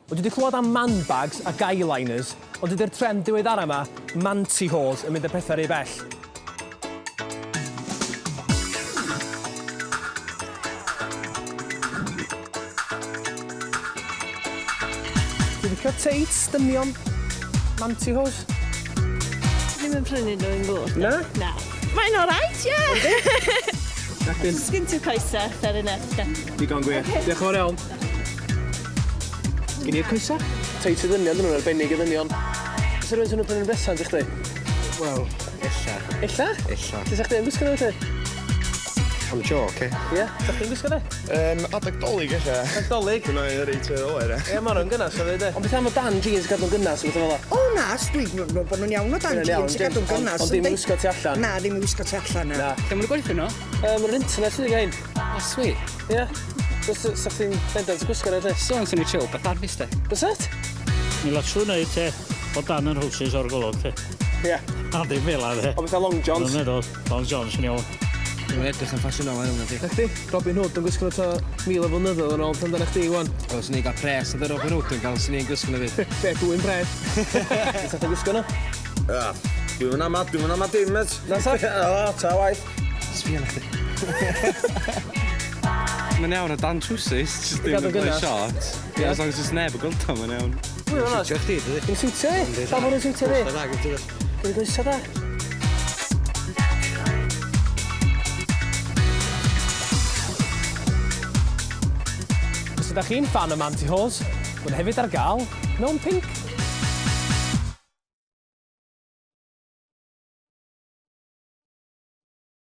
Wel, dwi wedi clywed am man bags a guy-liners, ond ydy'r trend diweddara yma, Mantyhose, yn mynd y pethau rhy bell. Dwi wedi cael teits, dynion, Mantyhose. Ddim yn prynu nhw yn gwrdd. Na? Na. Mae'n alright, ie. Nacdyn. Sgyn ti'r coesa, fair enough, da. Digon gwir. Diolch yn fawr iawn. Gyn i'r coesa? Teits y ddynion, dyn nhw'n arbennig y ddynion. Os ydych chi'n prynu'n besant i chdi? Wel, ella. Ella? Ella. Lle sa'ch chi'n gwisgo nhw ti? Am y joc, e? Ie? Sa'ch chi'n gwisgo nhw? Adeg dolyg, ella. Dolyg? Gwna i reit oer, e? Ie, ma'n gynnas o ddweud e. Ond beth am o dan jeans gadw'n gynnas o beth o fel? O na, dwi'n bod nhw'n iawn o dan jeans i gadw'n gynnas. Ond ddim yn wisgo ti allan? Na, ddim yn wisgo ti allan, na. Lle maen nhw'n gweithio nhw? Mae'r internet sydd i gael. O, sweet. Ie. Sa'ch chi'n bendant gwisgo nhw ti? So, yn sy'n ei chill, beth arfus te? Bysat? Mi lot trwy wneud te, o dan yr hwsys o'r golwg te. Ie. A ddim fel a te. O beth a Long Johns? Dwi'n meddwl, Long Johns yn iawn. Dwi'n edrych yn ffasiynol yn hwnna, ti. Na chdi? Robin Hood yn gwisgo nhw ta 1000 o flynyddoedd yn ôl tan dyna chdi iwan. O, sy'n ni'n cael pres yn y Robin Hood yn cael sy'n ni'n gwisgo na fi. Be, dwi'n bred? Beth ydych chi'n gwisgo nhw? Dwi'n mynd am dim, et. Na sa? O, ta waith. Sbio na chdi. Mae'n iawn o dan trwsus, jyst ddim yn gwneud short. Ie, as long as it's neb y gwlta, mae'n iawn. Wy'n honest. Siwtio chdi, dydi? Yn siwtio fi? Sa fod yn siwtio fi? Da, gyda ti. Dwi'n gwisgo da. Os ydych chi'n fan o Mantyhose, mae'n hefyd ar gael mewn pink.